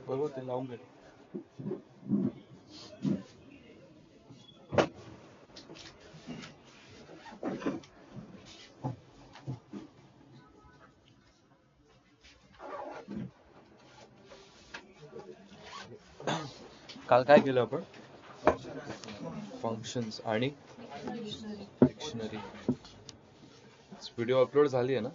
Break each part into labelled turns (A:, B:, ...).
A: बरोबर ते लावून घे. काल काय केलं आपण? फंक्शन्स आणि डिक्शनरी. व्हिडिओ अपलोड झाली आहे ना?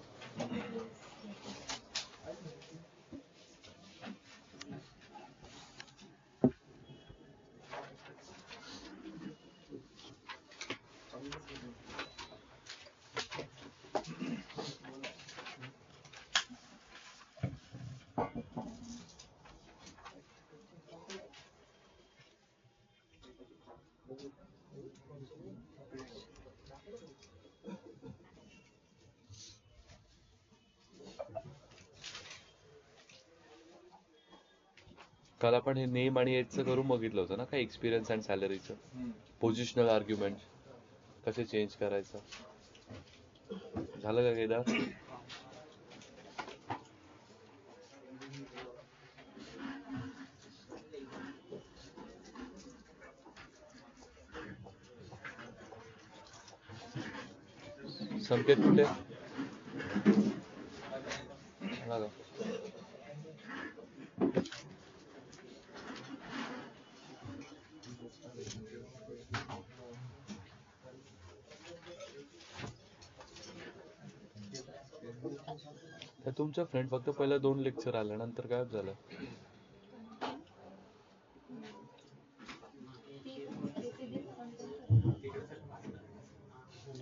A: काल आपण हे नेम आणि एजचं करून बघितलं होतं ना, काय एक्सपिरियन्स अँड सॅलरीचं. पोझिशनल आर्ग्युमेंट कसे चेंज करायचं. झालं का केदार? संकेत कुठे? आला का? तर तुमचा फ्रेंड फक्त पहिला 2 लेक्चर आला, नंतर गायब झाला.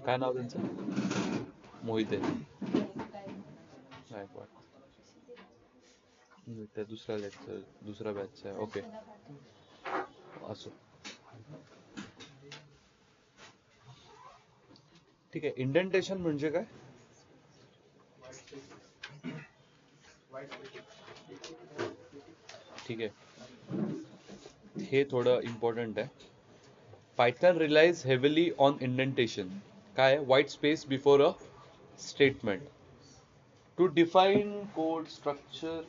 A: काय नाव त्यांचं? मोहिते गायकवाड. त्या दुसरा लेक्चर, दुसरा बॅच आहे. ओके, असो. ठीक आहे. इंडेंटेशन म्हणजे काय? ठीक आहे, हे थोडं इम्पॉर्टंट आहे. Python relies heavily on indentation. काय आहे? White space before a statement to define code structure.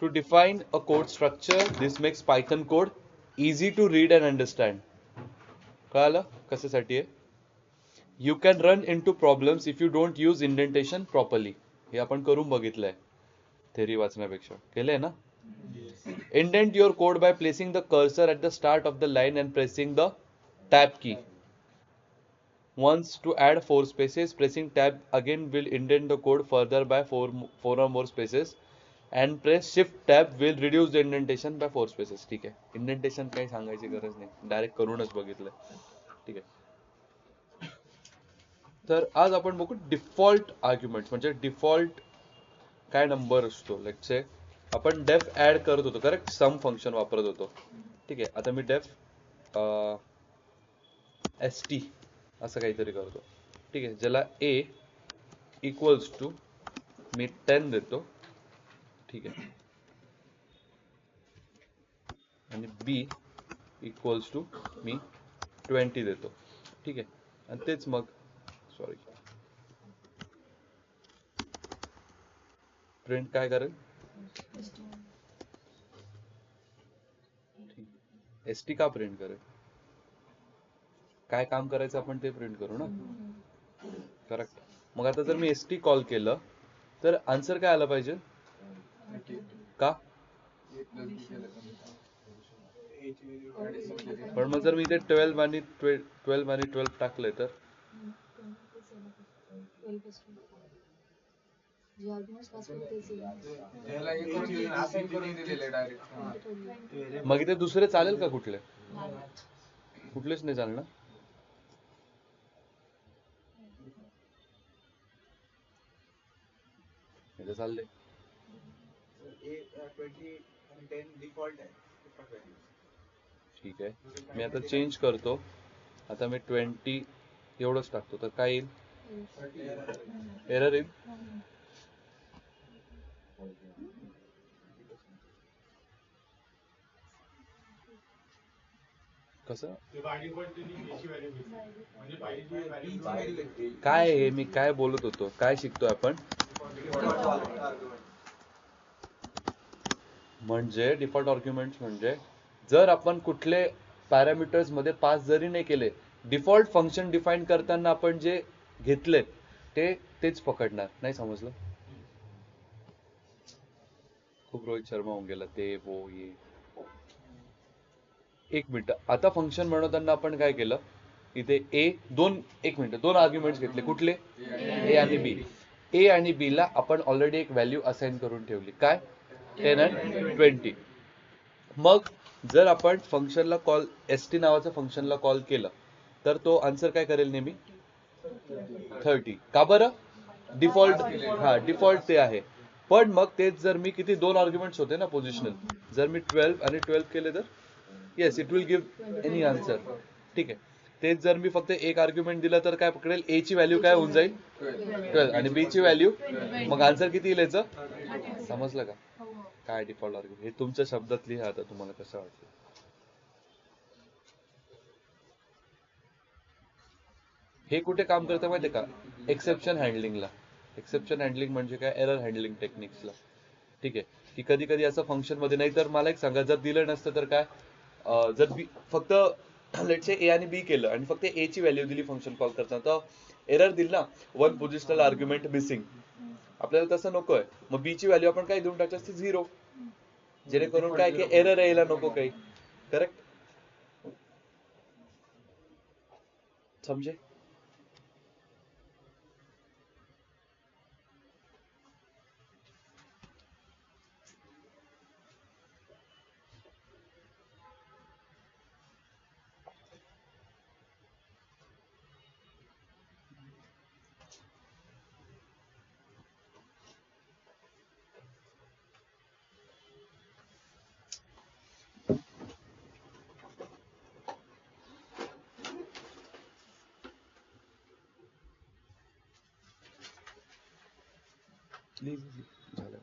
A: To define a code structure, this makes Python code easy to read and understand. कळालं कशासाठी आहे? You can run into problems if you don't use indentation properly. हे आपण करून बघितलंय theory वाचण्यापेक्षा. केलंय ना? Indent your code by placing the cursor at the start of the line and pressing the tab key. Once to add 4 spaces, pressing tab again will indent the code further by 4 or more spaces. And press shift tab will reduce the indentation by 4 spaces. ठीक आहे. Indentation काही सांगायची गरज नाही, direct करूनच बघितलंय. ठीक आहे. तर आज आपण बघू डिफॉल्ट आर्ग्युमेंट. म्हणजे डिफॉल्ट काय नंबर असतो. लेट्स से आपण डेफ ऍड करत होतो, करेक्ट? सम फंक्शन वापरत होतो. ठीक आहे. आता मी डेफ st असं काहीतरी करतो. ठीक आहे. ज्याला a इक्वल्स टू मी 10 देतो. ठीक आहे. आणि बी इक्वल्स टू मी 20 देतो. ठीक आहे. आणि तेच मग सॉरी प्रिंट काय करेल, एस टी का प्रिंट करेल, काय काम करायचं आपण ते प्रिंट करू ना. करेक्ट. मग आता जर मी एस टी कॉल केलं तर आन्सर काय आला पाहिजे, का, पण मग जर मी इथे 12 आणि 12 टाकलंय तर मग इथे दुसरे चालेल का, कुठले कुठलेच नाही चालणार. इथे चालले. ठीक आहे, मी आता चेंज करतो. आता मी 20 एवढंच टाकतो तर काय येईल, एरर येईल. कसं काय आहे, मी काय बोलत होतो, काय शिकतोय आपण, म्हणजे डिफॉल्ट आर्ग्युमेंट्स म्हणजे जर आपण कुठले पॅरामीटर्स मध्ये पास जरी नाही केले, डिफॉल्ट फंक्शन डिफाईन करताना आपण जे घेतले तेच पकडणार. नाही समजलं, खूप रोहित शर्मा होऊन गेला ते वो ये. एक मिनिट, आता फंक्शन बनवताना आपण काय केलं, इथे एक मिनिट, दोन आर्ग्युमेंट्स घेतले, कुठले, ए आणि बी. ए आणि बी ला आपण ऑलरेडी एक व्हॅल्यू असाइन करून ठेवली, काय, 10 आणि 20. मग जर आपण फंक्शनला कॉल, एस टी नावाच्या फंक्शनला कॉल केलं तर तो आन्सर काय करेल नेहमी, 30. का बरं, डिफॉल्ट, हा डिफॉल्ट ते आहे. पण मग तेच जर मी किती, दोन आर्ग्युमेंट्स होते ना पोझिशनल, जर मी 12 आणि 12 केले तर yes it will give any answer. ठीक आहे. तेच जर मी फक्त एक आर्ग्युमेंट दिलं तर काय पकडेल, ए ची व्हॅल्यू काय होऊन जाईल 12 आणि बी ची व्हॅल्यू, मग आन्सर किती येईल याचं, समजलं का. काय डिफॉल्ट आर्ग्युमेंट, हे तुमच्या शब्दात लिहा आता तुम्हाला कसं वाटतं. हे कुठे काम करतं माहितीये का, एक्सेप्शन हँडलिंगला. एक्सेप्शन हँडलिंग म्हणजे काय, एरर हँडलिंग टेक्निक्सला. ठीक आहे, की कधी कधी असं फंक्शन मध्ये, नाही तर मला एक सांगा, जर दिलं नसतं तर काय, जर बी फक्त लेट्स से ए आणि बी केलं आणि फक्त ए ची व्हॅल्यू दिली फंक्शन कॉल करताना, तर एरर दिल ना, वन पोझिशनल आर्ग्युमेंट मिसिंग. आपल्याला तसं नकोय, मग बी ची व्हॅल्यू आपण काय देऊन टाकलं असते, 0, जेणेकरून काय की एरर यायला नको काही. करेक्ट, समजे. झालं.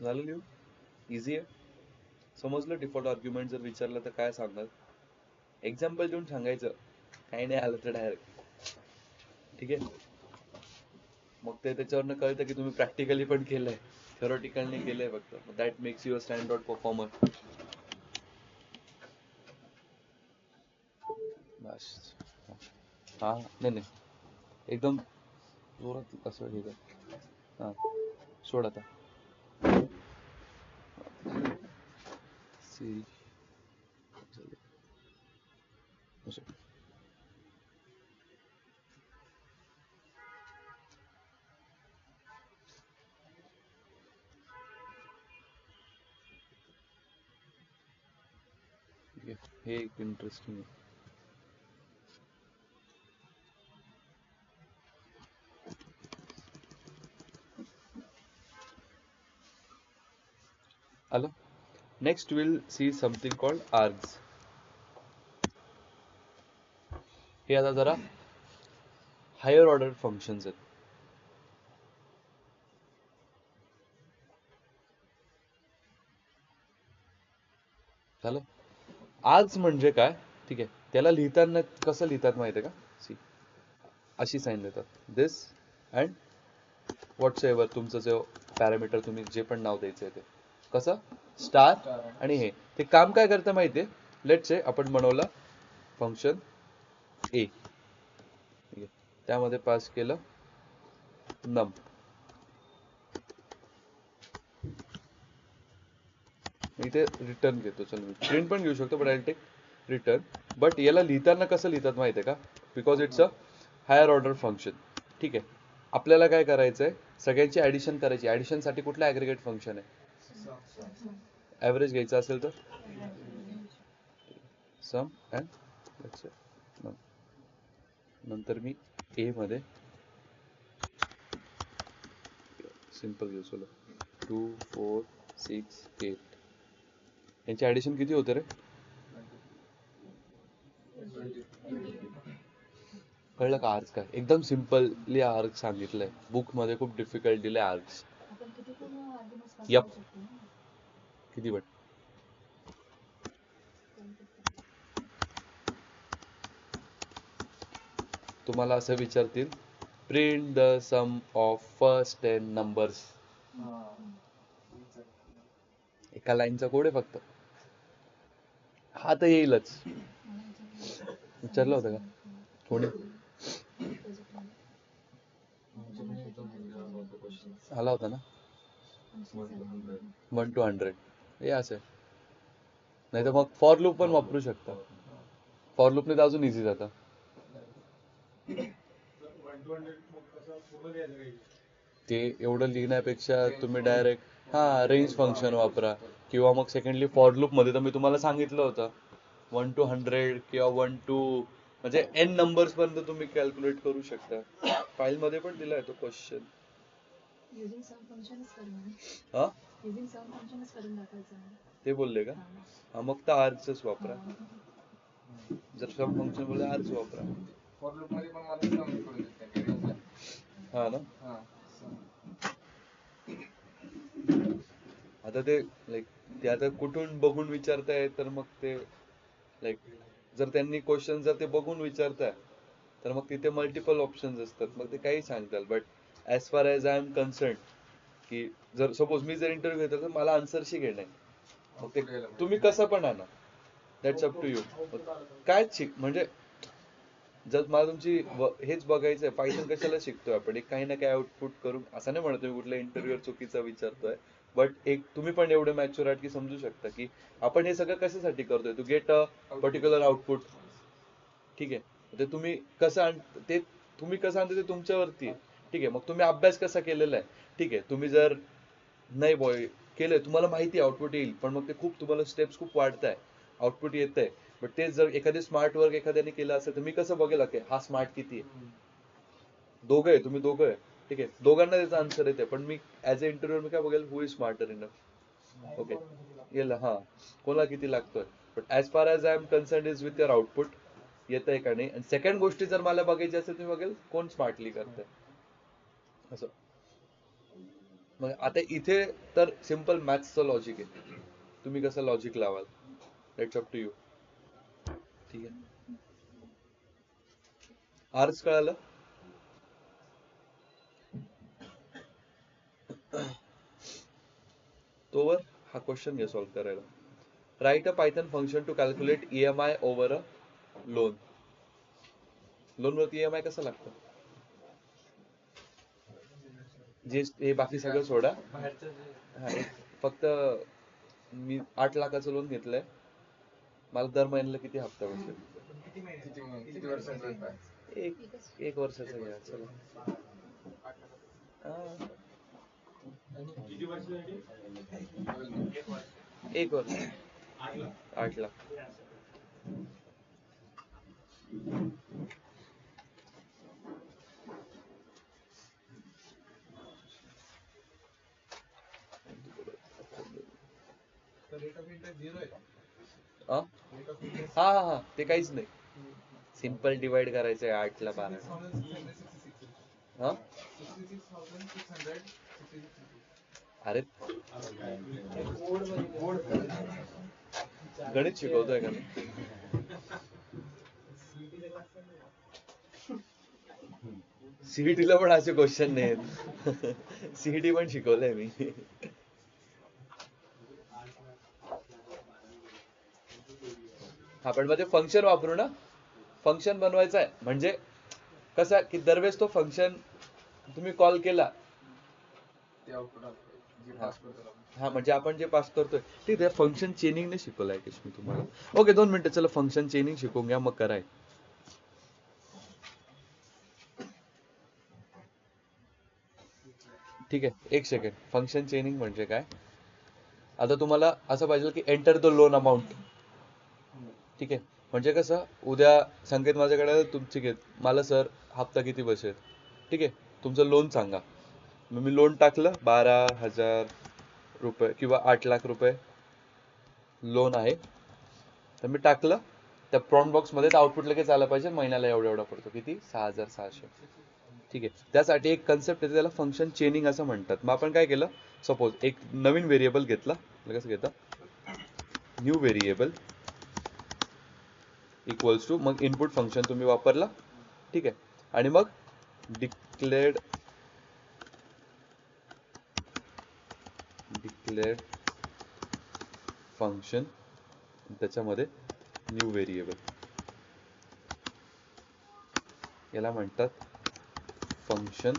A: झालं लिहून, इझी आहे. समजलं. डिफॉल्ट आर्ग्युमेंट जर विचारलं तर काय सांगाल, एक्झाम्पल देऊन सांगायचं, काही नाही आलं तर डायरेक्ट. ठीक आहे, मग ते त्याच्यावरनं कळतं की तुम्ही प्रॅक्टिकली पण केलंय, थेरोटिकली केलंय फक्त. That makes you a stand out performer. बस. हा नाही नाही, एकदम जोरात असं हे कर. हा, सोड आता. सी असं. ठीक आहे, हे एक इंटरेस्टिंग आहे. आलं. Next will see something called args. हे आता जरा हायर ऑर्डर फंक्शन्स आहेत. झालं. आर्ग्स म्हणजे काय? ठीक आहे, त्याला लिहिताना कसं लिहितात माहिती आहे का? सी, अशी साईन देतात, दिस अँड व्हॉट्स एव्हर तुमचं जे पॅरामीटर तुम्ही जे पण नाव द्यायचं आहे ते कसं स्टार आणि हे ते काम काय करतं माहितीये. लेट्स से आपण बनवला फंक्शन ए, त्यामध्ये पास केलं नम. इथे रिटर्न घेतो. चल मी प्रिंट पण घेऊ शकतो, but I take return. But याला लिहिताना कसं लिहितात माहिती आहे का? Because it's a higher order function. ठीक आहे, आपल्याला काय करायचंय, सगळ्यांची ऍडिशन करायची. ऍडिशन साठी कुठला ऍग्रीगेट फंक्शन आहे? ऍव्हरेज घ्यायचा असेल तर सम अँड नंतर मी ए मध्ये सिंपल घेऊ. चलो 2 4 6 8 यांची ऍडिशन किती होते रे? कळलं का? आर्क्स काय एकदम सिम्पलली आर्क्स सांगितलंय. बुक मध्ये खूप डिफिकल्ट दिले आर्क्स. यप, किती पण. तुम्हाला असं विचारतील, print the sum of first 10 numbers. एका लाईनचा कोड आहे फक्त. हा तर येईलच. विचारलं होतं का कोणी? आला होता ना 1 to 100. हे असं आहे. नाही तर मग फॉर लूप पण वापरू शकता. फॉर लूपने तर अजून इझी जातं. ते एवढं लिहिण्यापेक्षा तुम्ही डायरेक्ट रेंज फंक्शन वापरा. किंवा मग सेकंडली फॉर लूप मध्ये तर मी तुम्हाला सांगितलं होतं 1 to 100 किंवा 1 to म्हणजे n नंबर्स पर्यंत तुम्ही कॅल्क्युलेट करू शकता. फाईल मध्ये पण दिलाय तो क्वेश्चन. हा ते बोलले का? हा मग तर आर्चच वापरा. जर सम फंक्शन बोलले आर्च वापरा. हा ना. आता ते लाईक ते आता कुठून बघून विचारताय, तर मग ते लाईक जर त्यांनी क्वेश्चन जर ते बघून विचारताय तर मग तिथे मल्टिपल ऑप्शन्स असतात, मग ते काही सांगताल. But as far as I am concern की जर सपोज मी जर इंटरव्ह्यू घेतो तर मला आन्सरशी घेणं आहे. मग ते तुम्ही कसं पण आणा, दॅट्स अप टू यू. काय शिक म्हणजे जर मला तुमची हेच बघायचं आहे, पायथन कशाला शिकतोय आपण, एक काही ना काही आउटपुट करून. असं नाही म्हणत तुम्ही कुठल्या इंटरव्ह्यूवर चुकीचा विचारतोय, बट एक तुम्ही पण एवढे मॅच्युअर आहात की समजू शकता की आपण हे सगळं कशासाठी करतोय, to get a particular output. ठीक आहे, ते तुम्ही कसं ते तुम्ही कसं आणता ते तुमच्यावरती आहे. ठीक आहे, मग तुम्ही अभ्यास कसा केलेला आहे. ठीक आहे, तुम्ही जर नाही बॉय केलंय, तुम्हाला माहिती आहे आउटपुट येईल, पण मग ते खूप तुम्हाला स्टेप्स खूप वाढताय, आउटपुट येत आहे. बट तेच जर एखादे स्मार्ट वर्क एखाद्याने केलं असेल तर मी कसं बघेल की हा स्मार्ट किती आहे. दोघं आहे, तुम्ही दोघं आहे. ठीक आहे, दोघांना त्याचा आन्सर येते, पण मी ऍज अ इंटरव्ह्यू मी काय बघेल, who is smarter enough. Okay, गेलं. कोणाला किती लागतोय. But as far as I am concern is with your output, येत आहे का नाही. आणि सेकंड गोष्टी जर मला बघायची असेल तुम्ही बघेल कोण स्मार्टली करतंय असं. मग आता इथे तर सिम्पल मॅथ्सचं लॉजिक आहे, तुम्ही कसं लॉजिक लावाल, इट्स अप टू यू. ठीक आहे, आर्च कळालं. तोवर हा क्वेश्चन घ्या सॉल्व्ह करायला. Write a Python function to calculate EMI over a loan. लोनवरती EMI कसं लागतं? जे हे बाकी सगळं सोडा. फक्त मी 8 लाखाचं लोन घेतलंय, मला दर महिन्याला किती हप्ता बसेल? एक वर्षाचा घ्या चला. हा, एक वर्ष 8 लाख. हा हा हा ते काहीच नाही. सिंपल डिवाइड करायचंय 8 ला 12. हा अरे गणित शिकवतोय का मी? सीईटी ला पण असे क्वेश्चन नाहीत. सीईटी पण शिकवलंय मी. आपण मध्ये फंक्शन वापरू ना. फंक्शन बनवायचं आहे म्हणजे कसं की दरवेळेस तो फंक्शन तुम्ही कॉल केला. हा म्हणजे आपण जे पास करतोय ठीक आहे. फंक्शन चेनिंग नाही शिकवलंय मी तुम्हाला. ओके 2 मिनिटं चला फंक्शन चेनिंग शिकून घ्या मग कराय. ठीक आहे 1 सेकंड. फंक्शन चेनिंग म्हणजे काय? आता तुम्हाला असं पाहिजे की एंटर द लोन अमाऊंट. ठीक आहे म्हणजे कसं उद्या संकेत माझ्याकडे तुमची घेत मला सर हप्ता किती बसेल. ठीक आहे तुमचं लोन सांगा. मग मी लोन टाकलं 12,000 रुपये किंवा 8,00,000 रुपये लोन आहे. तर मी टाकलं त्या प्रॉम्प्ट बॉक्समध्ये आउटपुट लगेच आलं पाहिजे. महिन्याला एवढा एवढा पडतो किती 6,600. ठीक आहे त्यासाठी एक कन्सेप्ट येते त्याला फंक्शन चेनिंग असं म्हणतात. मग आपण काय केलं सपोज एक नवीन व्हेरिएबल घेतला. कसं घेता न्यू व्हेरिएबल इक्वल्स टू मग इनपुट फंक्शन तुम्ही वापरला. ठीक आहे आणि मग डिक्लेअर्ड फंक्शन त्याच्यामध्ये न्यू व्हेरिएबल याला म्हणतात फंक्शन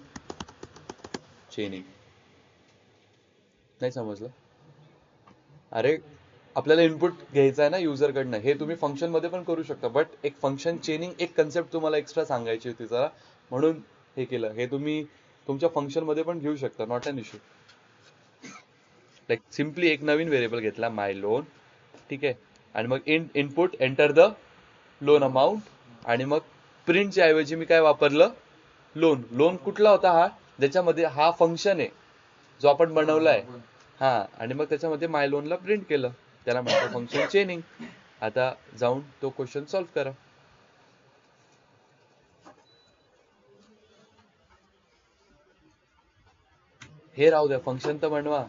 A: चेनिंग. नाही समजलं? अरे आपल्याला इनपुट घ्यायचं आहे ना युजरकडनं. हे तुम्ही फंक्शन मध्ये पण करू शकता बट एक फंक्शन चेनिंग एक कन्सेप्ट तुम्हाला एक्स्ट्रा सांगायची होती जरा म्हणून हे केलं. हे तुम्ही तुमच्या फंक्शन मध्ये पण घेऊ शकता. Not an issue. Like simply एक नवीन व्हेरिएबल घेतला माय लोन. ठीक आहे आणि मग input enter the loan amount आणि मग प्रिंटच्या ऐवजी मी काय वापरलं लोन. लोन कुठला होता हा ज्याच्यामध्ये हा फंक्शन आहे जो आपण बनवलाय. हा आणि मग त्याच्यामध्ये माय लोनला प्रिंट केलं. त्याला म्हणतात फंक्शन चेनिंग. आता जाऊन तो क्वेश्चन सॉल्व्ह करा. हे राहू द्या फंक्शन तर बनवा.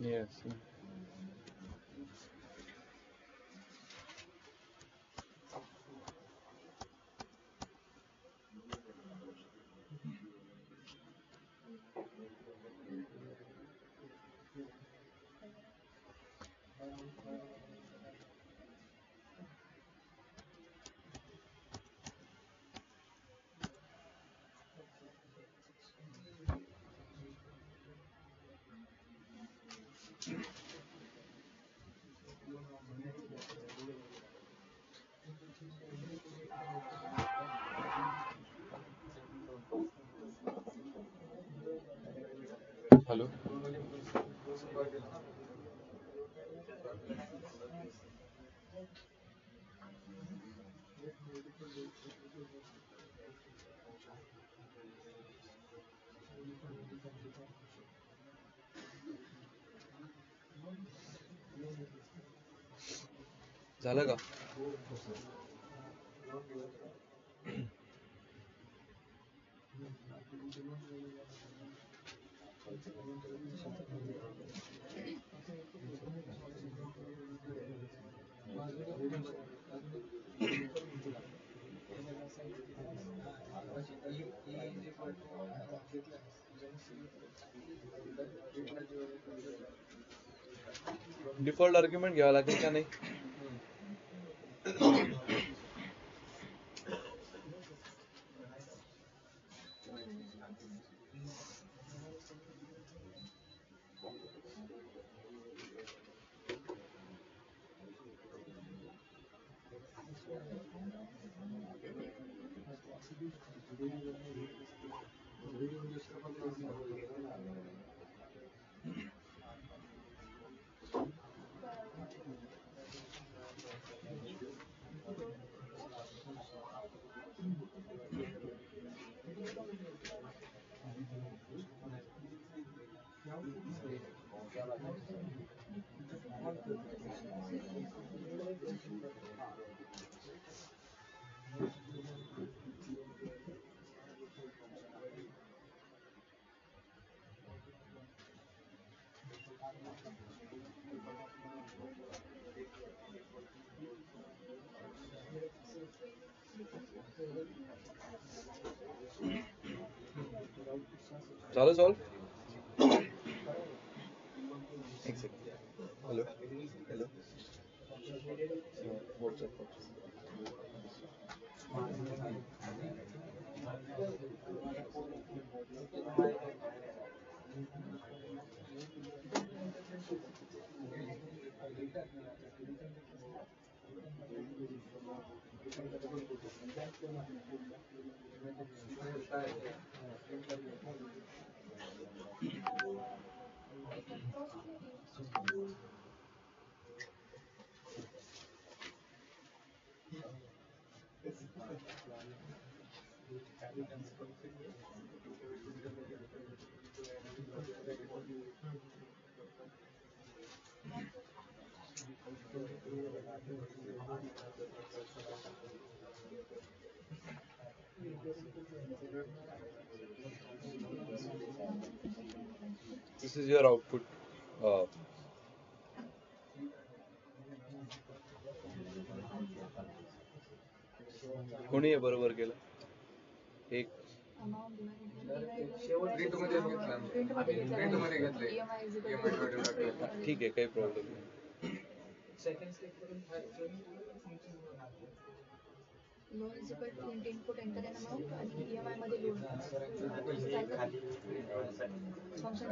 A: येस हॅलो झालं का? डिफॉल्ट आर्ग्युमेंट घ्यावा लागेल का नाही? झालं सॉल्व. एक second. Hello hello. WhatsApp. This is your output. Uh, कोणी हे बरोबर केलं? एक ठीक आहे, काही प्रॉब्लेम नाही.
B: Loan is equal to input enter an amount आणि ईएमआय मध्ये लोन फंक्शन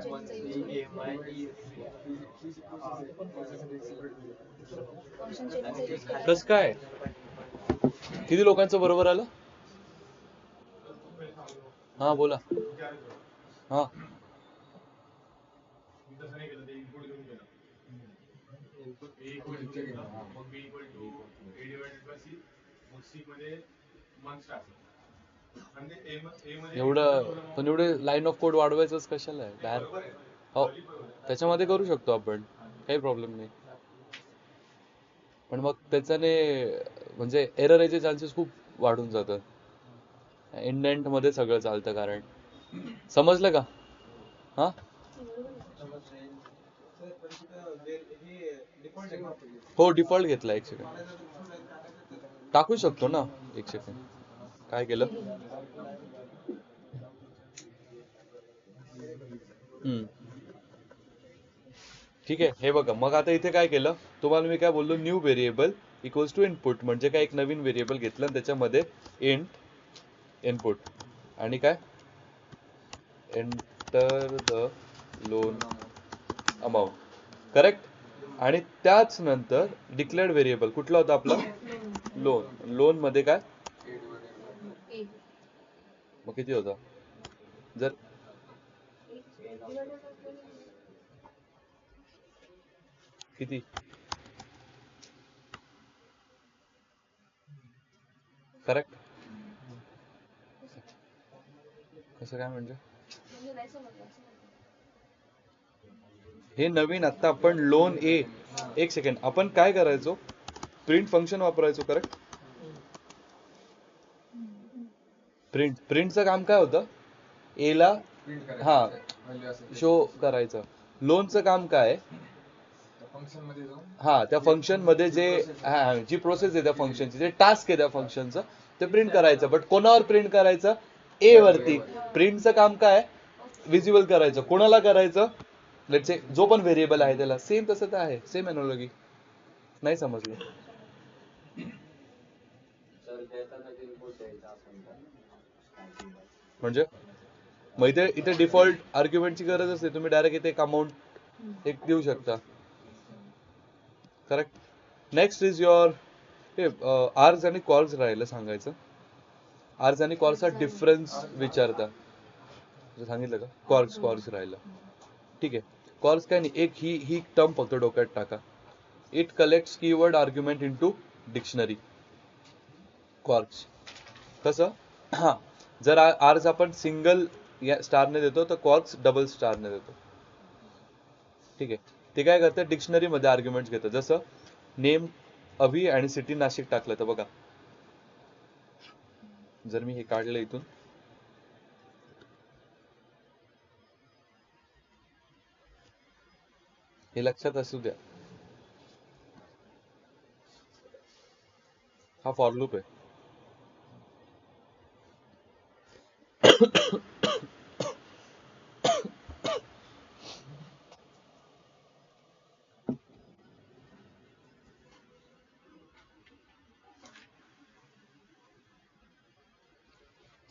B: चेंजचा यूज
A: कस काय? किती लोकांचं बरोबर आलं? हा बोला. हा एवढं पण एवढे लाईन ऑफ कोड वाढवायचंच कशाला आहे डायरेक्ट? हो त्याच्यामध्ये करू शकतो आपण, काही प्रॉब्लेम नाही. पण मग त्याच्याने म्हणजे एरर याचे चान्सेस खूप वाढून जातात. इंडेंट मध्ये सगळं चालतं कारण. समजलं का? हा हो डिफॉल्ट घेतला. एक सेकंड टाकू शकतो ना. एक सेकंड काय केलं? ठीक आहे. हे बघा मग आता इथे काय केलं तुम्हाला मी काय बोललो, new variable equals to input म्हणजे काय एक नवीन व्हेरिएबल घेतलं आणि त्याच्यामध्ये इंट इनपुट आणि काय enter the loan amount correct. आणि त्याच नंतर डिक्लेअर्ड व्हेरिएबल कुठला होता आपला? लोन. लोन मध्ये काय मग किती होता? जर किती करेक्ट कसं काय म्हणजे हे नवीन आता आपण लोन ए. एक सेकंड आपण काय करायचो? प्रिंट फंक्शन वापरायचो करेक्ट. प्रिंटचं काम काय होतं? एला हा शो करायचं. लोनचं काम काय? हा त्या फंक्शन मध्ये जे जी प्रोसेस आहे त्या फंक्शनची, जे टास्क आहे त्या फंक्शनचं ते प्रिंट करायचं. बट कोणावर प्रिंट करायचं? ए वरती. प्रिंटचं काम काय? विजिबल करायचं. कोणाला करायचं? लेट्स से जो पण व्हेरिएबल आहे त्याला. सेम तसं तर आहे, सेम एनॉलॉजी. नाही समजलं म्हणजे? मग इथे डिफॉल्ट आर्ग्युमेंटची गरज असते. तुम्ही डायरेक्ट इथे एक अमाऊंट एक देऊ शकता. Correct. Next is your args आणि कॉल्स राहिलं सांगायचं. आर्स आणि कॉल्सचा डिफरन्स विचारता सांगितलं का? कॉल्स राहिलं. ठीक आहे. कॉल्स काय नाही, एक ही टर्म फक्त डोक्यात टाका. It collects keyword argument into dictionary. Calls कसं? हा जर आर्स आपण सिंगल स्टारने देतो तर कॉल्स डबल स्टारने देतो. ठीक आहे. ते काय करतं? डिक्शनरी मध्ये आर्ग्युमेंट घेतं. जसं नेम अभि आणि सिटी नाशिक टाकलं तर बघा, जर मी हे काढलं इथून हे लक्षात असू द्या. हा फॉर लूप आहे.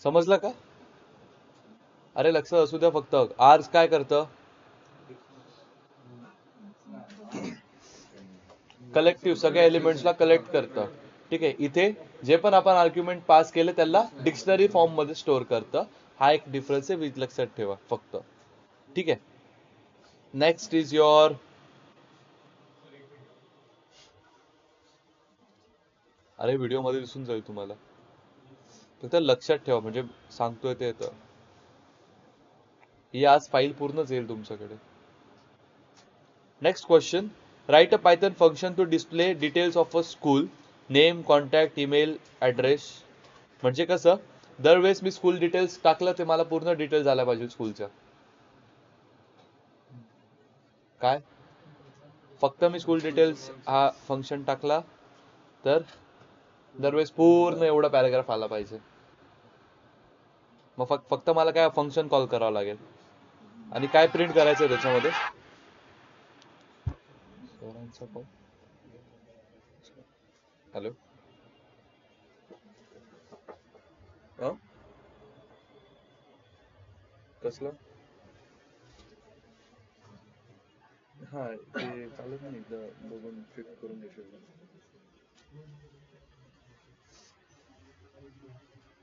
A: समजलं का? अरे लक्ष असू द्या फक्त. आर काय करतं? कलेक्टिव्ह सगळ्या एलिमेंट्सला कलेक्ट करतं. ठीक आहे. इथे जे पण आपण आर्ग्युमेंट पास केले त्याला डिक्शनरी फॉर्म मध्ये स्टोअर करतं. हा एक डिफरन्स आहे, लक्षात ठेवा फक्त. ठीक आहे. नेक्स्ट इज युअर अरे व्हिडिओ मध्ये दिसून जाईल तुम्हाला, फक्त लक्षात ठेवा म्हणजे सांगतोय ते तर. ही आज फाईल पूर्णच येईल तुमच्याकडे. Next question. Write a Python function to display details of a school, name, contact, email, address. म्हणजे कसं, दरवेळेस मी स्कूल डिटेल्स टाकलं ते मला पूर्ण डिटेल्स आल्या पाहिजे स्कूलच्या. काय फक्त मी स्कूल डिटेल्स हा फंक्शन टाकला तर दरवेळेस पूर्ण एवढा पॅराग्राफ आला पाहिजे. मग फक्त मला काय फंक्शन कॉल करावं लागेल आणि काय प्रिंट करायचं त्याच्यामध्ये. हॅलो. कसलं? हा ते चालत नाही, एकदा बघून फिक्स करून घेशील.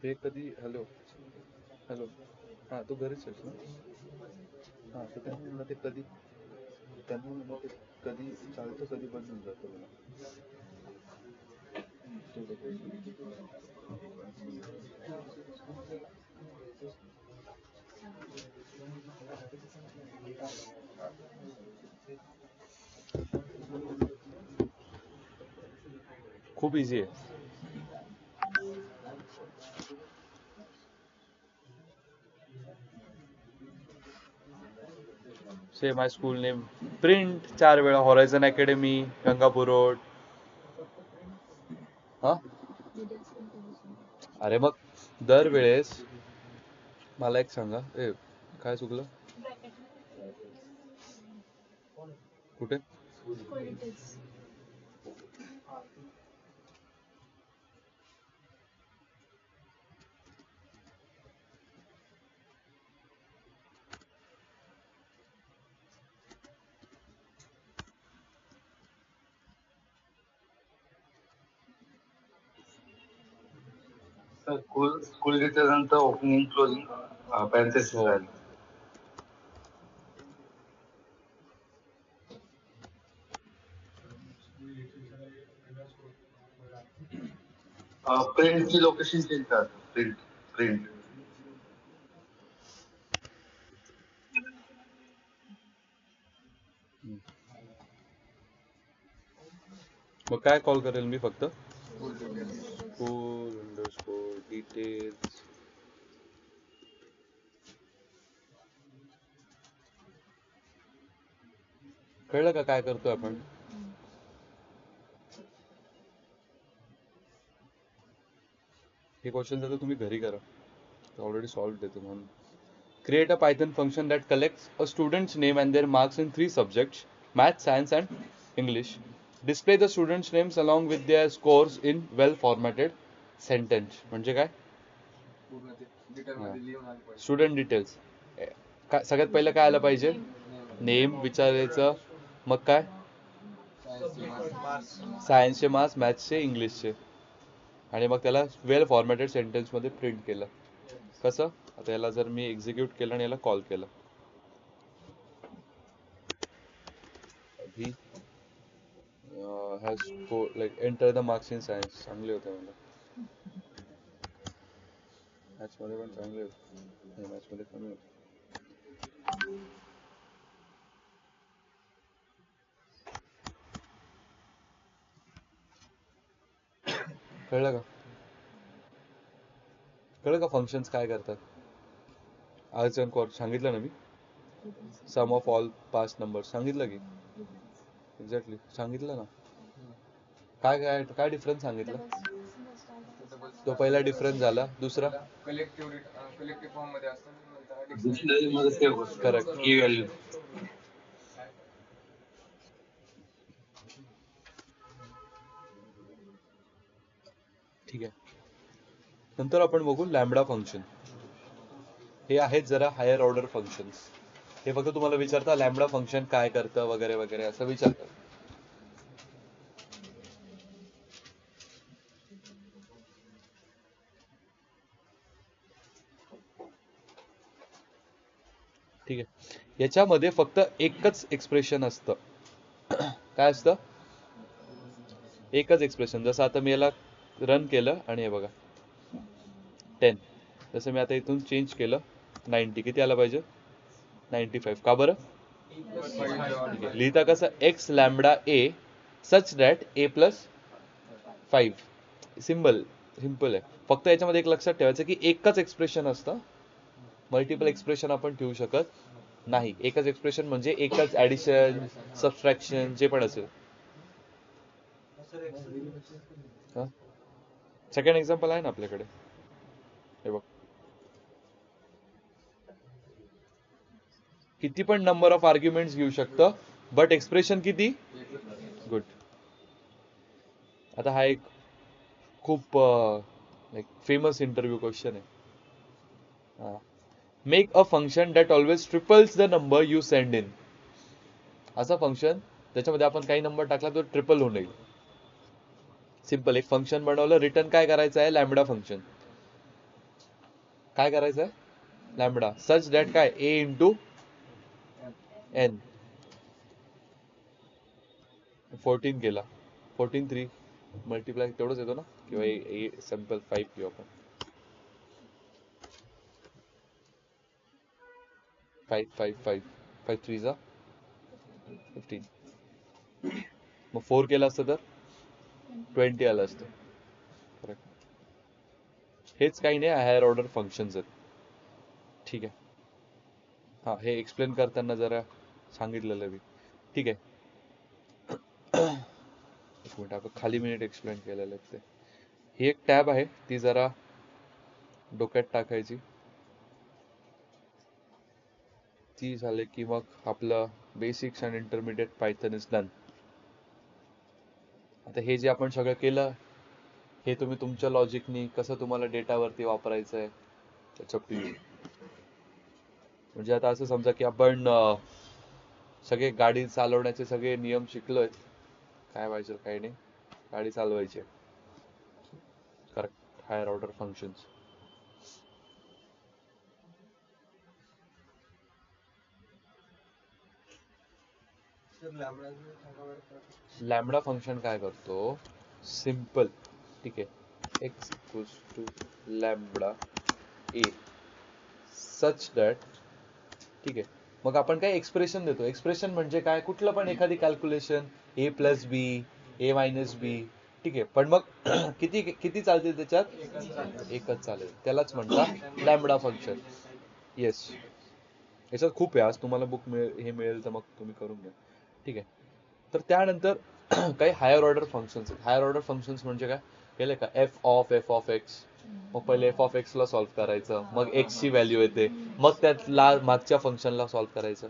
A: ते कधी. Hello hello. हा तू घरीच आहेस ना? हा तर त्यांनी म्हणलं ते कधी, त्यांनी म्हणलं ते कधी चालतं कधी बंद होऊन जातं मला. खूप इझी आहे. से माय स्कूल नेम प्रिंट 4 वेळा हॉरायझन अकॅडमी गंगापूर रोड. हा अरे मग दरवेळेस मला एक सांगा. काय चुकलं? कुठे?
C: स्कूल डिटेल्स नंतर ओपनिंग क्लोजिंग पॅरेंथेसिस राहील. प्रिंटची लोकेशन चेंज करायचं. प्रिंट प्रिंट
A: मग काय कॉल करेल मी फक्त? School underscore details. कळलं का काय करतोय आपण? हे क्वेश्चन तर तुम्ही घरी करा, ऑलरेडी सॉल्व्ड आहे म्हणून. Create a Python function that collects a students name and their marks in 3 subjects, math, science and English. Display the students names along with their scores in well formatted sentence. म्हणजे काय? Student details. सगळ्यात पहिलं काय आलं पाहिजे? Name विचारायचं. मग काय? सायन्सचे मार्क्स, मॅथ्सचे, इंग्लिशचे. आणि मग त्याला वेल फॉर्मॅटेड सेंटेन्स मध्ये प्रिंट केलं. कसं? आता याला जर मी एक्झिक्यूट केलं आणि याला कॉल केलं, he has like enter the marks in science. चांगले होते मला मॅथ्स मध्ये, पण चांगले होते मॅथ्स मध्ये कमी होते. कळलं का? कळलं का फंक्शन्स काय करतात? आज सांगितलं ना मी. सम ऑफ ऑल पास्ट नंबर सांगितलं की एक्झॅक्टली सांगितलं ना. काय काय काय डिफरन्स सांगितलं? तो पहिला डिफरन्स झाला. दुसरा
D: कलेक्टिव्ह फॉर्म मध्ये असतं नंतर
C: डिक्शनरी मध्ये सेव्ह होतं
A: करेक्ट.
C: की व्हॅल्यू.
A: ठीक आहे. नंतर आपण बघू लॅम्बडा फंक्शन. हे आहेत जरा हायर ऑर्डर फंक्शन्स. हे फक्त तुम्हाला विचारता लॅम्बडा फंक्शन काय करतं वगैरे वगैरे असं विचारतात. ठीक आहे. याच्यामध्ये फक्त एकच एक्सप्रेशन असतं. काय असतं? एकच एक्सप्रेशन. जसं आता मी याला रन केलं आणि हे बघा 10. जसं मी आता इथून चेंज केलं 90. किती आला पाहिजे? 95. का बरं? ठीक आहे. लिहिता कसं? X lambda a such that A plus 5. Simple आहे. फक्त याच्यामध्ये एक लक्षात ठेवायचं की एकच एक्सप्रेशन असतं. मल्टिपल एक्सप्रेशन आपण ठेवू शकत नाही. एकच एक्सप्रेशन म्हणजे एकच ऍडिशन सबट्रॅक्शन जे पण असेल. सेकंड एक्झाम्पल आहे ना आपल्याकडे. हे बघ, किती पण नंबर ऑफ आर्ग्युमेंट्स घेऊ शकतं बट एक्सप्रेशन किती? गुड. आता हा एक खूप लाईक फेमस इंटरव्ह्यू क्वेश्चन आहे. Make a function that always triples the number you send in. असं फंक्शन त्याच्यामध्ये आपण काही नंबर टाकला तर ट्रिपल होऊन येईल. सिम्पल. एक फंक्शन बनवलं. रिटर्न काय करायचं आहे? Lambda function. काय करायचं आहे? लॅम्बडा सच दॅट काय? ए इंटू एन. 14 केला. 14 3 मल्टिप्लाय तेवढंच येतो ना, किंवा सिम्पल 5 घेऊ आपण. 5 5 5 5 3 जा 15. मग 4 केला असतं तर 20 आलं असतं. करेक्ट. हेच काही नाही, हायर ऑर्डर फंक्शन्स आहेत. ठीक आहे. हा, हे एक्सप्लेन करताना जरा सांगितलेलं मी. ठीक आहे. एक मिनिट, आपण खाली मिनिट एक्सप्लेन केलेलं आहे ते. ही एक टॅब आहे, ती जरा डोक्यात टाकायची. ती झाले की मग आपलं basics and intermediate Python is done. आता हे जे आपण सगळं केलं, हे तुम्ही तुमच्या लॉजिकनी कसं तुम्हाला डेटावरती वापरायचं आहे त्याच्या टू यू. म्हणजे आता असं समजा की आपण सगळे गाडी चालवण्याचे सगळे नियम शिकलोय. काय पाहिजे काही नाही, गाडी चालवायची. Correct. Higher order functions. Lambda function काय करतो? सिम्पल. ठीक आहे. X equals to lambda a such that. ठीक आहे. मग आपण काय एक्सप्रेशन देतो. एक्सप्रेशन म्हणजे काय? कुठलं पण एखादी कॅल्क्युलेशन, ए प्लस बी, ए मायनस बी. ठीक आहे. पण मग किती किती चालतील त्याच्यात? एकच चालेल. त्यालाच म्हणतात लॅम्बडा फंक्शन. येस. याच्यात खूप आहे. आज तुम्हाला बुक हे मिळेल तर मग तुम्ही करून घ्या. ठीक आहे. तर त्यानंतर काही हायर ऑर्डर फंक्शन्स आहेत. हायर ऑर्डर फंक्शन्स म्हणजे काय? केले का? F of x. मग पहिले एफ ऑफ एक्स ला सॉल्व्ह करायचं, मग एक्स ची व्हॅल्यू येते, मग त्यातला मागच्या फंक्शनला सॉल्व्ह करायचं.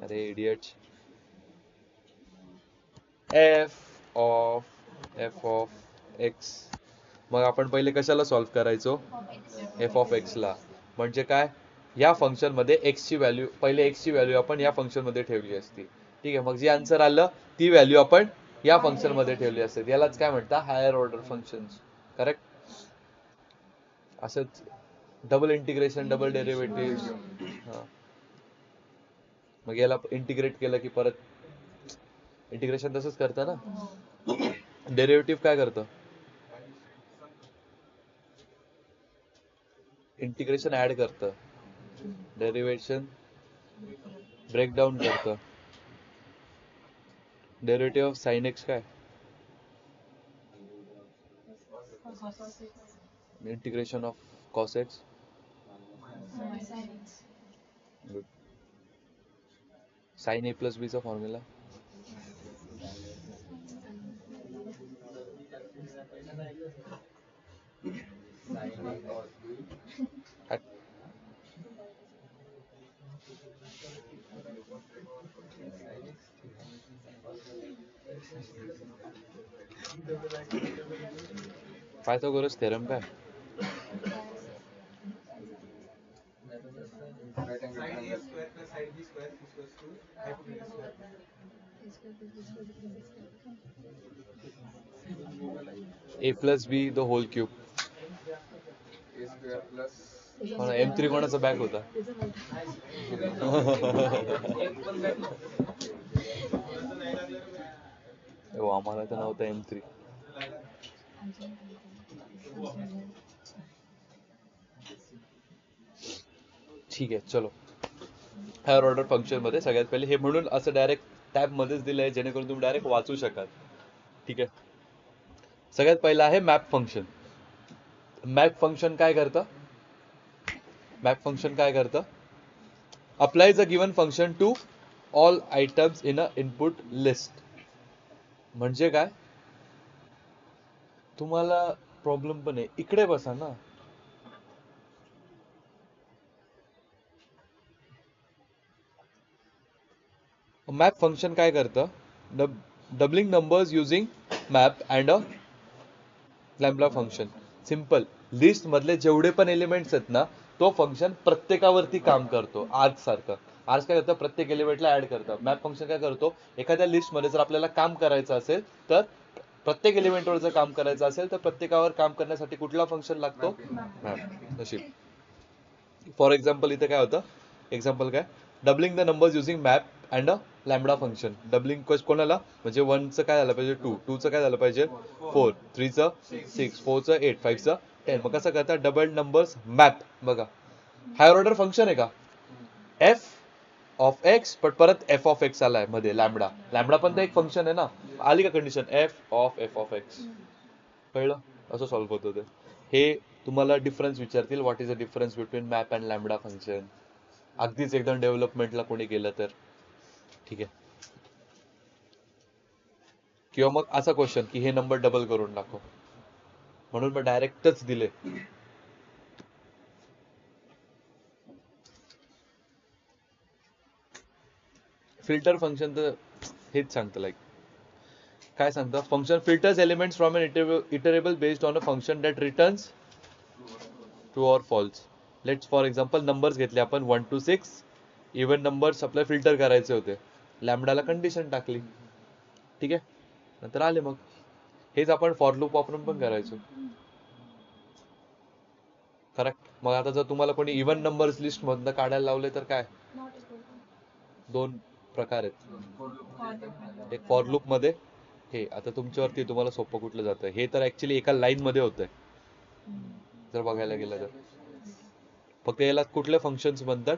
A: अरे इडियट्स. F of x. मग आपण पहिले कशाला सॉल्व्ह करायचो? एफ ऑफ एक्स ला. म्हणजे काय? या फंक्शन मध्ये एक्स ची व्हॅल्यू, पहिले एक्स ची व्हॅल्यू आपण या फंक्शन मध्ये ठेवली असती. ठीक आहे. मग जे आन्सर आलं ती व्हॅल्यू आपण या फंक्शन मध्ये ठेवली असते. यालाच काय म्हणतात? Higher order functions. करेक्ट. असंच डबल इंटिग्रेशन, डबल डेरिव्हेटिव्ह. मग याला इंटिग्रेट केलं की परत इंटिग्रेशन तसंच करतं ना. डेरिव्हेटिव्ह काय करतं? इंटिग्रेशन ऍड करतं. डेरिव्हेशन ब्रेकडाऊन करतं. डेरिव्हेटिव्ह ऑफ साइन एक्स काय? Integration of cos X. Good. Sine A plus B चा फॉर्म्युला पायथागोरस थेरम काय
D: right angle triangle
A: A plus B the whole cube
D: A square plus
A: M3 कोणाचा back होता हो आम्हाला तर नव्हता M3 ठीक आहे चलो हायर ऑर्डर फंक्शन मध्ये सगळ्यात पहिले हे म्हणून असं डायरेक्ट टॅब मध्येच दिलंय जेणेकरून तुम्ही डायरेक्ट वाचू शकाल ठीक आहे सगळ्यात पहिलं आहे मॅप फंक्शन मॅप फंक्शन काय करतं applies a given function to all items in a input list म्हणजे काय तुम्हाला प्रॉब्लेम पण आहे इकडे बसा ना मॅप फंक्शन काय करतं doubling numbers using map and a lambda function simple list मधले जेवढे पण एलिमेंट्स आहेत ना तो फंक्शन प्रत्येकावरती काम करतो आर्ग सारखं आर्ग काय करतं प्रत्येक एलिमेंटला ऍड करतं मॅप फंक्शन काय करतो एखाद्या लिस्ट मध्ये जर आपल्याला काम करायचं असेल तर प्रत्येक एलिमेंटवर जर काम करायचं असेल तर प्रत्येकावर काम करण्यासाठी कुठला फंक्शन लागतो मॅप नशीब फॉर एक्झाम्पल इथे काय होतं एक्झाम्पल काय doubling the numbers using map and a lambda function doubling कोणाला म्हणजे 1 चं काय झालं पाहिजे 2 चं काय झालं पाहिजे 4 3 चं 6 4 चं 8 5 चं 10 मग कसं करता डबल नंबर्स मॅप बघा हायर ऑर्डर फंक्शन आहे का एफ ऑफ एक्स पण परत एफ ऑफ एक्स आलाय मध्ये लॅम्बडा पण तर एक फंक्शन आहे ना आली का कंडिशन एफ ऑफ एक्स कळलं असं सॉल्व्ह होतं ते हे तुम्हाला डिफरन्स विचारतील what is the difference between map and lambda function अगदीच एकदम डेव्हलपमेंटला कोणी केलं तर ठीक आहे किंवा मग असा क्वेश्चन की हे नंबर डबल करून टाकू म्हणून मग डायरेक्टच दिले फिल्टर फंक्शन तर हेच सांगतं लाईक काय सांगतं function filters elements from an iterable based on a function that returns true or false let's for example numbers घेतले आपण 1 to 6 इव्हन नंबर्स आपल्याला फिल्टर करायचे होते लॅम्बडाला कंडिशन टाकली ठीक आहे नंतर आले मग हेच आपण फॉर लूप वापरून पण करायचो करेक्ट मग आता जर तुम्हाला कोणी इव्हन नंबर्स लिस्ट मधनं काढायला लावले तर काय दोन प्रकार आहेत एक फॉर लूप मध्ये हे आता तुमच्यावरती तुम्हाला सोपं कुठलं जातं हे तर ऍक्च्युली एका लाईन मध्ये होतंय जर बघायला गेलं तर फक्त याला कुठले फंक्शन्स म्हणतात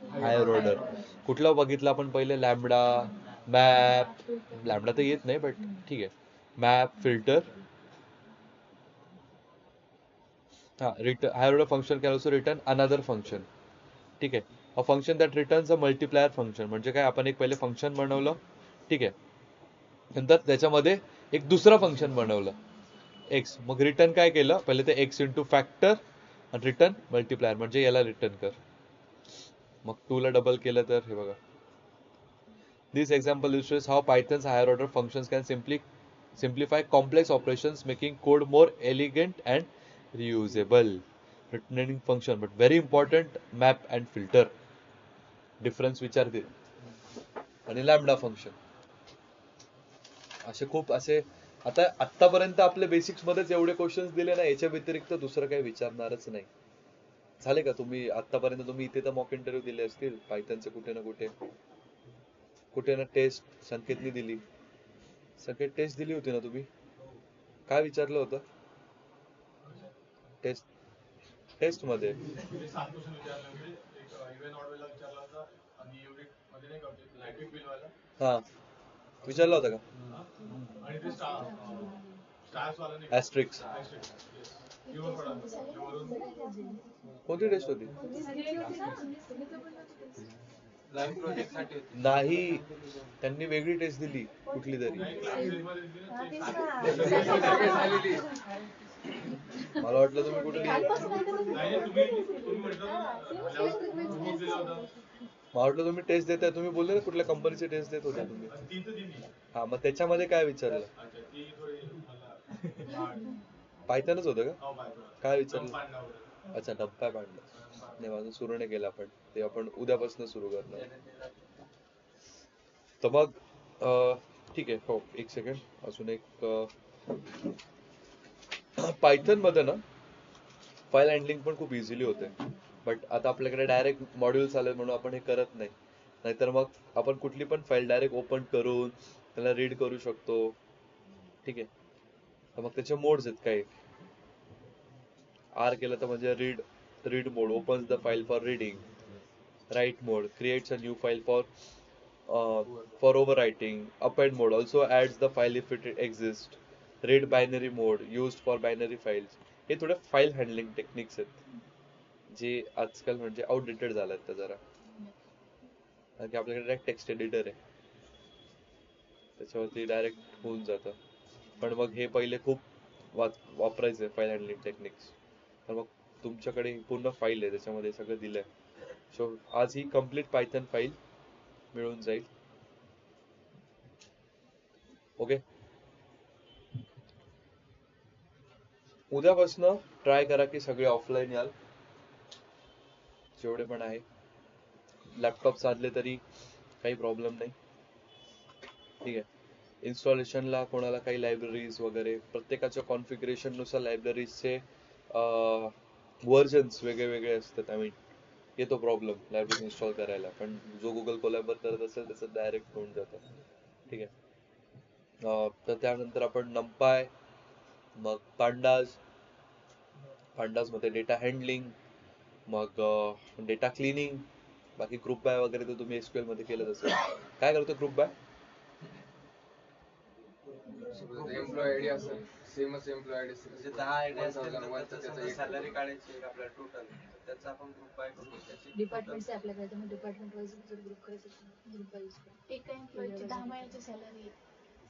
A: हायर ऑर्डर कुठलं बघितलं आपण पहिले लॅम्बडा मॅप लॅम्बडा तर येत नाही बट ठीक आहे मॅप फिल्टर हा return higher order function can also return another function ठीक आहे a function that returns a multiplier function म्हणजे काय आपण एक पहिले फंक्शन बनवलं ठीक आहे नंतर त्याच्यामध्ये एक दुसरं फंक्शन बनवलं एक्स मग रिटर्न काय केलं पहिले ते एक्स इंटू फॅक्टर आणि रिटर्न मल्टिप्लायर म्हणजे याला रिटर्न कर मग 2 ला डबल केलं तर हे बघा दिस example illustrates how Python's higher order functions can simplify complex operations making code more elegant and reusable returning function but very important map and filter difference विचारते आणि लॅम्बडा फंक्शन असे खूप असे आता आतापर्यंत आपले बेसिक्स मध्येच एवढे क्वेश्चन्स दिले ना याच्या व्यतिरिक्त दुसरं काही विचारणारच नाही झाले का तुम्ही आतापर्यंत तुम्ही इथे तर मॉक इंटरव्ह्यू दिले असतील पायथनचे कुठे ना कुठे ना टेस्ट संकेतनी दिली संकेत टेस्ट दिली होती ना तुम्ही काय विचारलं होतं टेस्ट मध्ये हा विचारलं होतं का ऍस्ट्रिक्स कोणती टेस्ट होती
D: लाईव्ह प्रोजेक्ट साठी होती.
A: नाही, त्यांनी वेगळी टेस्ट दिली कुठली तरी. मला वाटलं तुम्ही कुठली मला वाटलं तुम्ही टेस्ट देताय. तुम्ही बोलले ना कुठल्या कंपनीची टेस्ट देत होते तुम्ही. हा, मग त्याच्यामध्ये काय विचारलं? पायथनच होतं का? काय विचारलं? अच्छा, डब्बा पाडलं. नाही, माझं सुरू नाही केलं आपण. ते आपण उद्यापासून सुरू करणार. तर मग ठीक आहे. हो, एक सेकंड. अजून एक पायथन मध्ये ना फाईल हँडलिंग पण खूप इझिली होते. बट आता आपल्याकडे डायरेक्ट मॉड्यूल्स आले म्हणून आपण हे करत नाही. नाहीतर मग आपण कुठली पण फाईल डायरेक्ट ओपन करून त्याला रीड करू शकतो. ठीक आहे. तर मग त्याचे मोड्स आहेत काही. आर केलं तर म्हणजे read mode opens the file for reading. Write mode creates a new file for overwriting. Append mode also adds the file if it exists. Read binary mode used for binary files. हे थोडे file handling techniques आहेत जे आजकाल म्हणजे outdated झाल्यात त्या जरा. कारण की आपल्याकडे डायरेक्ट टेक्स्ट एडिटर आहे, त्याच्यावरती डायरेक्ट होऊन जातं. पण मग हे पहिले खूप वापरायचे फाईल हँडलिंग टेक्निक्स. तर मग तुमच्याकडे पूर्ण फाईल आहे त्याच्यामध्ये सगळं दिलंय. सो आज ही कम्प्लीट पायथन फाईल मिळून जाईल. ओके, उद्यापासनं ट्राय करा की सगळे ऑफलाईन याल जेवढे पण आहे. लॅपटॉप साधले तरी काही प्रॉब्लेम नाही. ठीक आहे. इन्स्टॉलेशनला कोणाला काही लायब्ररीज वगैरे प्रत्येकाच्या कॉन्फिगरेशन नुसार लायब्ररीजचे व्हर्जन्स वेगळे वेगळे असतात. आय मीन येतो प्रॉब्लेम लायब्ररी इन्स्टॉल करायला, पण जो गुगल कोलॅबर करत असेल त्याचं डायरेक्ट होऊन जातं. ठीक आहे. तर त्यानंतर आपण नंपाय, मग पांडाज मध्ये डेटा हँडलिंग, मग डेटा क्लिनिंग, बाकी ग्रुप बाय वगैरे तर तुम्ही SQL मध्ये केलंच असेल. काय करतो ग्रुप बाय?
D: एम्प्लॉय आयडी असेल, सेमच एम्प्लॉय आयडी
E: म्हणजे 10 आयडिया असतील तर
D: 1001
E: त्याचं
D: त्याचा
E: समजा
D: एक
E: सॅलरी काढायची आहे आपल्याला टोटल, तर त्याचं आपण ग्रुप बाय करू. त्याची
B: डिपार्टमेंट आहे आपल्याकडे, तर मग डिपार्टमेंट वाईज जर ग्रुप करायचं ग्रुप वाईज
F: एका एम्प्लॉईची 10 महिन्याची सॅलरी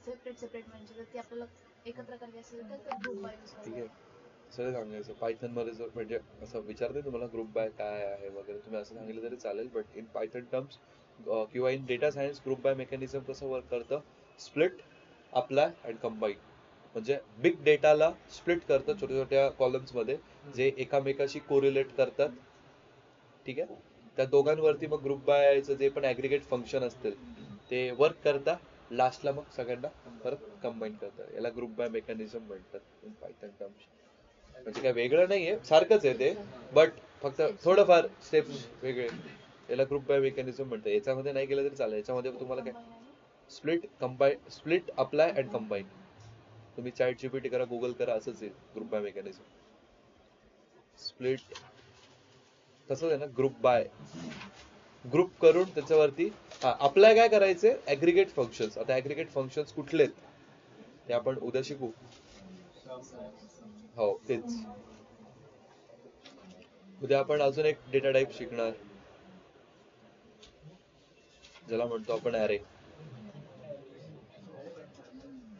F: सेपरेट म्हणजे जर ती आपल्याला एकत्र करायची असेल तर ग्रुप बाय यूज
A: ठीक आहे.
F: करायचा.
A: सगळं सांगायचं पायथन मध्ये. जर म्हणजे असं विचारते तुम्हाला ग्रुप बाय काय आहे वगैरे, तुम्ही असं सांगितलं तरी चालेल. बट इन पायथन टर्म्स किंवा in data science group by mechanism कसं वर्क करतं? Split, apply and combine. म्हणजे बिग डेटाला स्प्लिट करतं छोट्या छोट्या कॉलम्स मध्ये जे एकामेकाशी कोरिलेट करतात. ठीक आहे. त्या दोघांवरती मग ग्रुप बायचं जे पण ऍग्रिगेट फंक्शन असतील ते वर्क करता. लास्टला मग सगळ्यांना परत कंबाईन करतात. याला ग्रुप बाय मेकॅनिझम म्हणतात इन पायथन टर्म्स. म्हणजे काय वेगळं नाहीये, सारखंच आहे ते, बट फक्त थोडंफार स्टेप्स वेगळे. याला ग्रुप बाय मेकॅनिझम म्हणतात. याच्यामध्ये नाही केलं तरी चालेल. याच्यामध्ये तुम्हाला काय स्प्लिट, अप्लाय अँड कंबाईन. तुम्ही ChatGPT करा, गुगल करा, असंच आहे ग्रुप बाय मेकॅनिझम. स्प्लिट तसंच आहे ना, ग्रुप बाय ग्रुप करून त्याच्यावरती अप्लाय काय करायचे? Aggregate functions. आता ऍग्रिगेट फंक्शन्स कुठले ते आपण उद्या शिकू. हो, तेच. उद्या आपण अजून एक डेटा टाईप शिकणार ज्याला म्हणतो आपण ॲरे.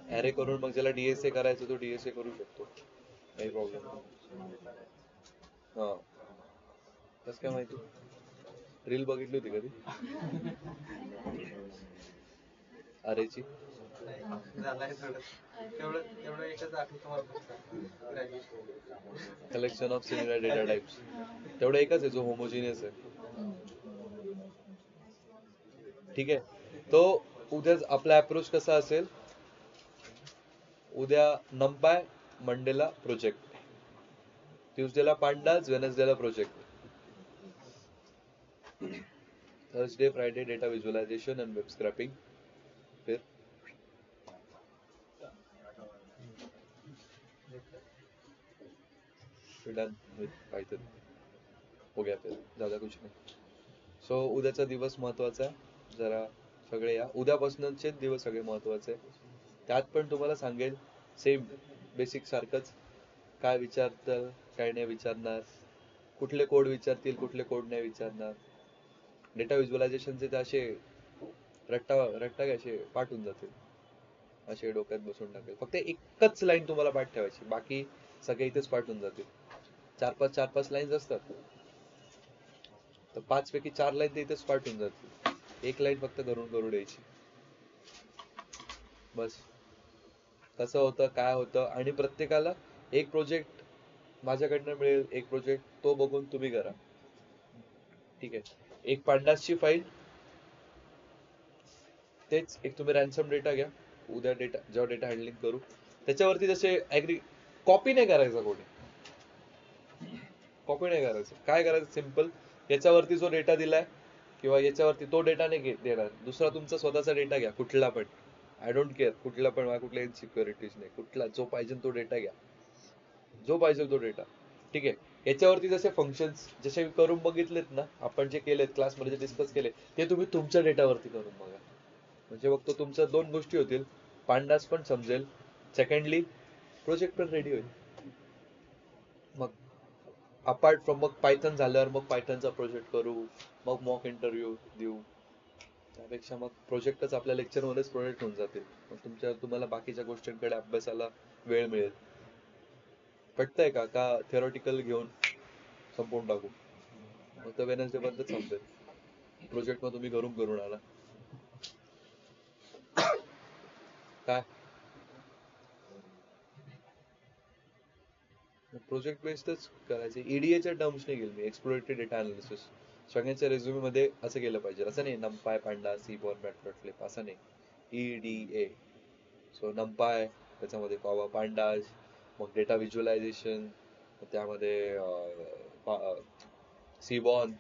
A: ॲरे करून मग ज्याला DSA करायचं तो DSA करू शकतो, काही प्रॉब्लेम नाही. हा, कसं काय माहिती? रील बघितली होती कधी अरेची?
E: झालंय थोडं तेवढं एकच आठवतं मला फक्त graduation.
A: Collection of similar data types. तेवढं एकच आहे जो होमोजिनियस आहे. ठीक आहे. तो उद्या आपला अप्रोच कसा असेल? उद्या नंपाय, मंडेला प्रोजेक्ट, ट्यूसडेला पांडाज, वेनसडेला project, Thursday Friday data visualisation and web scraping. फिर डन विथ पायथन. हो गया, फिर ज्यादा कुछ नाही. सो उद्याचा दिवस महत्वाचा आहे. जरा सगळे या. उद्यापासूनचे दिवस सगळे महत्वाचे आहे. त्यात पण तुम्हाला सांगेल सेम बेसिक सारखंच. काय विचारतं, काय नाही विचारणार, कुठले कोड विचारतील, कुठले कोड नाही विचारणार. डेटा व्हिज्युअलायझेशनचे ते असे रट्टा रट्टा काय असे पाठ होऊन जातील, असे डोक्यात बसून टाकेल. फक्त एकच लाईन तुम्हाला पाठ ठेवायची, बाकी सगळे इथेच पाठ होऊन जातील. चार पाच लाईन्स असतात, तर 5 पैकी 4 लाईन ते इथेच पाठ होऊन जातील. एक लाईन फक्त करून द्यायची बस. कसं होतं, काय होतं, आणि प्रत्येकाला एक प्रोजेक्ट माझ्याकडनं मिळेल, एक प्रोजेक्ट तो बघून तुम्ही करा. ठीक आहे. एक पांडासची फाईल, तेच एक तुम्ही रॅन्सम डेटा घ्या. उद्या जेव्हा डेटा हँडलिंग करू त्याच्यावरती जसे कॉपी नाही करायचा कोणी, कॉपी नाही करायचं. काय करायचं, सिम्पल, याच्यावरती जो डेटा दिलाय किंवा याच्यावरती तो डेटा नाही देणार, दुसरा तुमचा स्वतःचा डेटा घ्या, कुठला पण. आय डोंट केअर कुठला पण, कुठल्या इनसिक्युरिटीज नाही, कुठला जो पाहिजे तो डेटा घ्या, जो पाहिजे तो डेटा. ठीक आहे. याच्यावरती जसे फंक्शन्स जसे करून बघितलेत ना आपण, जे केलेत क्लासमध्ये जे डिस्कस केले, ते तुम्ही तुमच्या डेटावरती करून बघा. म्हणजे फक्त तुमच्या 2 गोष्टी होतील, पांडास पण समजेल, सेकंडली प्रोजेक्ट पण रेडी होईल. मग अपार्ट फ्रॉम मग पायथन झाल्यावर मग पायथनचा प्रोजेक्ट करू, मग मॉक इंटरव्ह्यू देऊ, त्यापेक्षा मग प्रोजेक्टच आपल्या लेक्चरमध्येच प्रोजेक्ट होऊन जातील. मग तुम्हाला बाकीच्या गोष्टींकडे अभ्यासाला वेळ मिळेल. पटतंय का थेरॉटिकल घेऊन संपवून टाकू, मग तर वेनसडे पर्यंत संपेल. प्रोजेक्ट मग तुम्ही करून आला काय. प्रोजेक्ट बेस्डच करायचे. ईडीएच्या टर्म्स नाही गेल मी, एक्सप्लोरेटरी डेटा अनालिसिस. सगळ्यांच्या रेझ्युमे मध्ये असं केलं पाहिजे, असं नाही नंपाय पांडा सीबॉर्न मॅटप्लॉटलिब असं नाही, ईडीए. सो नंपाय त्याच्यामध्ये पांडास, मग डेटा व्हिज्युअलायझेशन त्यामध्ये सीबॉर्न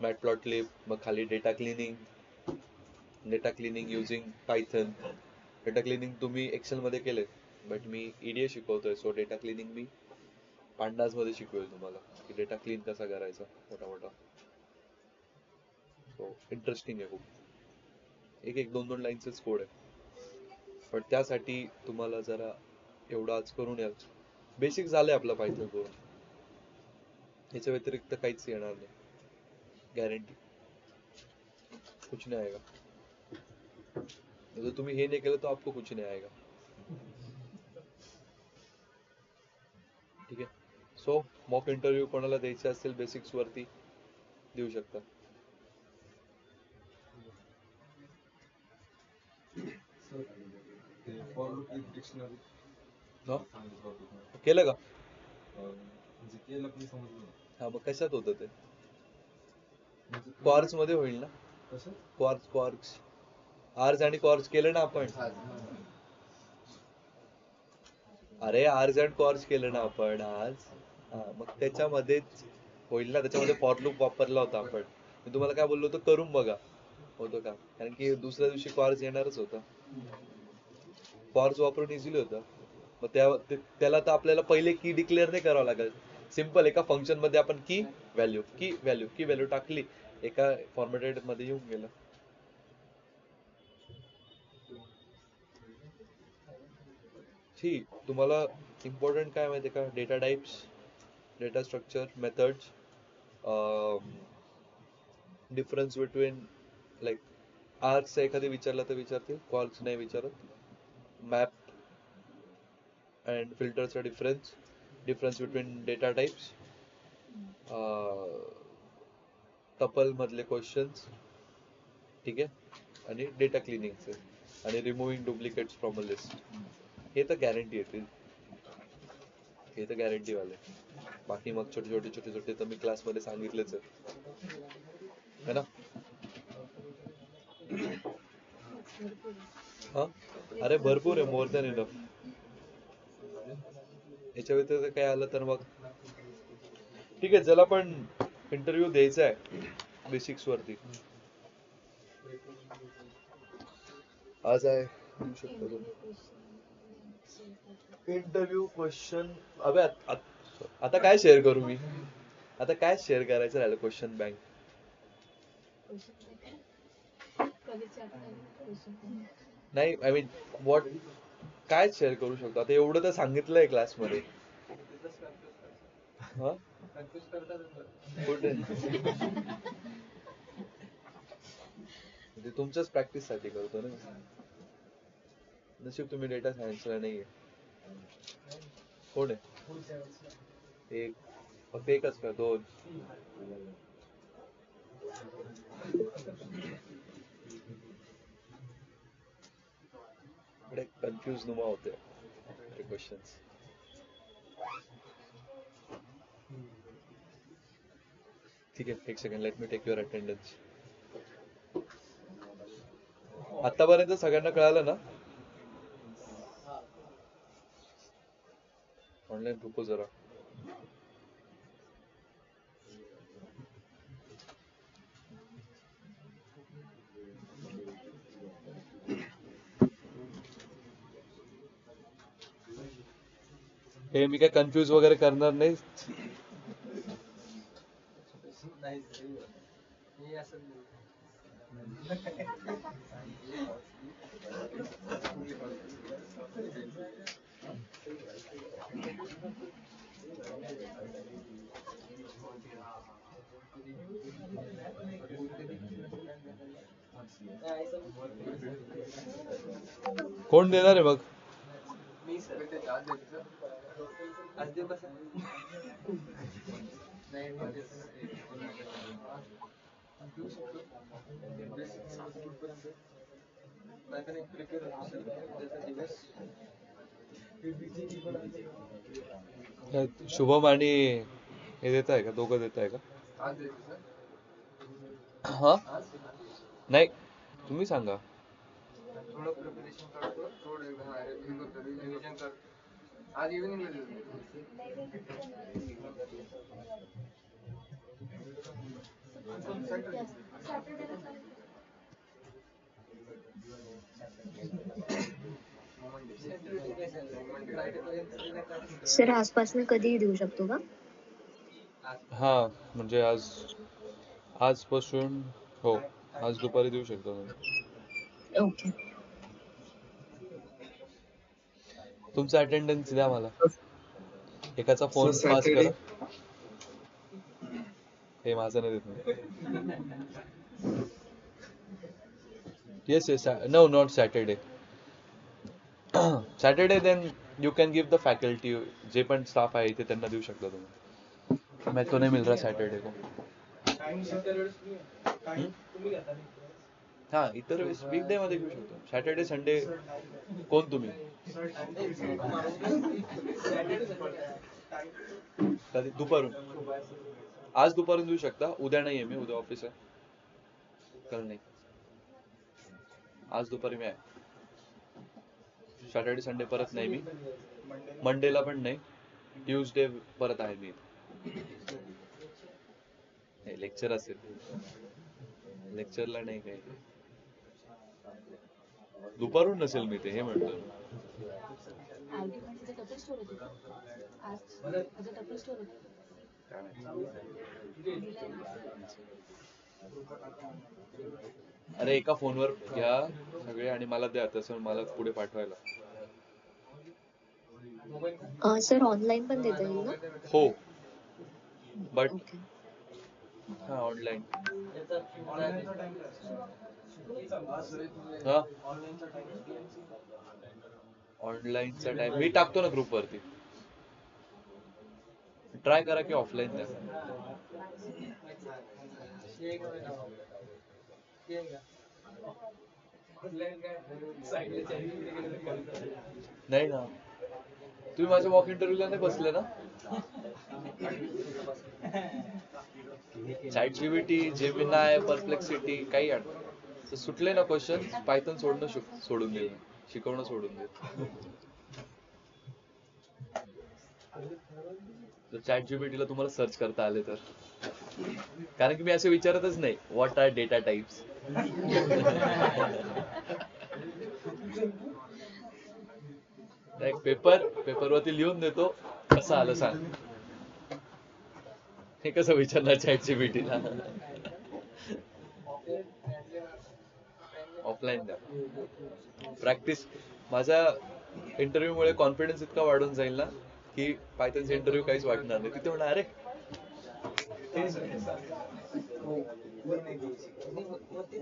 A: मॅटप्लॉटलिब, मग खाली data cleaning using Python. Data cleaning तुम्ही एक्सेल मध्ये केले, बट मी ईडीए शिकवतोय, सो डेटा क्लिनिंग मी पांडास मध्ये शिकवेल तुम्हाला, की डेटा क्लीन कसा करायचा मोठा. सो इंटरेस्टिंग आहे खूप. एक 2 लाईनचेच कोड आहे, पण त्यासाठी तुम्हाला जरा एवढं आज करून याल. बेसिक झालंय आपलं पायथन करून, याच्या व्यतिरिक्त काहीच येणार नाही, गॅरंटी. कुछ नहीं आएगा. जर तुम्ही हे नाही केलं तर आपको कुछ नहीं आएगा. ठीक आहे. सो मॉक इंटरव्ह्यू कोणाला द्यायचे असेल बेसिक्स वरती देऊ शकता. केलं का? हा, मग कशात होतं ते? क्वार्क्स मध्ये होईल ना. क्वार्क्स आर्ज आणि क्वार्क्स केलं ना आपण. अरे आर्ज अँड क्वार्क्स केलं ना आपण आज. मग त्याच्यामध्येच होईल ना, त्याच्यामध्ये फॉर लूप वापरला होता आपण. मी तुम्हाला काय बोललो होतो, करून बघा होतं का, कारण की दुसऱ्या दिवशी क्वार्क्स येणारच होता. क्वार्क्स वापरून इझिली होतं. मग त्याला तर आपल्याला पहिले की डिक्लेअर नाही करावं लागेल. सिम्पल एका फंक्शन मध्ये आपण की व्हॅल्यू टाकली, एका फॉर्मॅटेड मध्ये येऊन गेलं. ठीक. तुम्हाला इम्पॉर्टंट काय माहितीये का, data types, data structure, methods, difference between like arcs एखादी विचारला तर विचारतील, कॉल्स नाही विचारत. मॅप अँड फिल्टरचा difference between data types, tuple मधले क्वेश्चन्स, ठीक आहे, आणि डेटा क्लिनिंगचे, आणि removing duplicates from a list. हे तर गॅरंटी येतील, हे तर गॅरंटी वाले. बाकी मग छोटे तर मी क्लासमध्ये सांगितलेच आहे ना. हा, अरे भरपूर आहे, मोर दॅन इनफ. याच्या व्यतिरिक्त काय आलं तर मग ठीक आहे. ज्याला पण इंटरव्ह्यू द्यायचा आहे बेसिक्स वरती, आज आहे देऊ शकतो तुम्ही इंटरव्ह्यू क्वेश्चन. अबे आता काय शेअर करू मी, आता काय शेअर करायचं राहिलं, क्वेश्चन बँक. नाही, आय मीन व्हॉट, काय शेअर करू शकतो आता, एवढं तर सांगितलंय क्लासमध्ये. हा कुठे ते तुमच्याच प्रॅक्टिस साठी करतो ना. नशीब तुम्ही डेटा सायन्सला नाहीये. कोण आहे एक, फक्त एकच का दोन? कन्फ्युज नुमा होते क्वेश्चन्स. ठीक आहे, एक second, let me take your attendance. आतापर्यंत सगळ्यांना कळालं ना? ऑनलाईन ग्रुप जरा. हे मी काय कन्फ्यूज वगैरे करणार नाही. कोण देणार आहे मग?
D: मी सर ते आज देतो सर. आज देऊ का सर? नाही देऊ शकतो. नाही प्रिपेअर होतो सर त्याचा दिवस.
A: शुभम आणि हे देत आहे का? दोघं देत आहे का?
D: आज देतो सर.
A: हा नाही, तुम्ही सांगा.
D: थोडं प्रिपरेशन करतो, थोडं रिव्हिजन करतो. आज इव्हिनिंगला देतो.
G: सर आजपासून कधीही देऊ शकतो का?
A: हा म्हणजे आजपासून हो, आज दुपारी देऊ शकतो मी.
G: ओके.
A: तुमचा अटेंडन्स द्या मला. एकाचा फोन
C: So,
A: पास
C: Saturday-
A: करा. हे माझं नाही देत. Yes yes, no not Saturday. Saturday then you can give the faculty. जे पण स्टाफ आहे इथे त्यांना देऊ शकता तुम्ही. मैं तो नहीं मिल रहा सॅटरडे को. हा, इतर वेळेस वीकडे मध्ये घेऊ शकतो. सॅटरडे संडे कोण तुम्ही? कधी? दुपारून. आज दुपारून देऊ शकता. उद्या नाहीये मी, उद्या ऑफिस आहे. कल नाही, आज दुपारी मी आहे. सॅटरडे संडे परत नाही मी. मंडेला पण नाही. ट्यूजडे परत आहे मी. लेक्चर असेल, लेक्चरला नाही काही. दुपारून नसेल मी ते, हे म्हणतो. अरे एका फोनवर घ्या सगळे आणि मला द्या, तसं मला पुढे पाठवायला.
G: सर ऑनलाईन पण देता येईल ना?
A: हो, बट
G: ओके.
A: हा ऑनलाईन. हा ऑनलाईनचा टाइम मी टाकतो ना ग्रुप वरती. ट्राय करा की ऑफलाईन द्या. नाही ना, तुम्ही माझ्या मॉक इंटरव्ह्यूला नाही बसले ना? चॅट जीपीटी, जेमिनाय, परप्लेक्सिटी काही तर सुटले ना क्वेश्चन, पायथन सोडून देईल, शिकवणं सोडून देईल. जर चॅट जीपीटीला तुम्हाला सर्च करता आले तर. कारण की मी असे विचारतच नाही व्हॉट आर डेटा टाइप्स. पेपरवरती लिहून देतो, कसं आलं सांग. हे कसं विचारणार चॅट जीपीटीला? ऑफलाईन द्या. प्रॅक्टिस. माझ्या इंटरव्ह्यू मुळे कॉन्फिडन्स इतका वाढून जाईल ना की पायथनचा इंटरव्ह्यू काहीच वाटणार नाही. तिथे म्हणणार अरे
E: वरती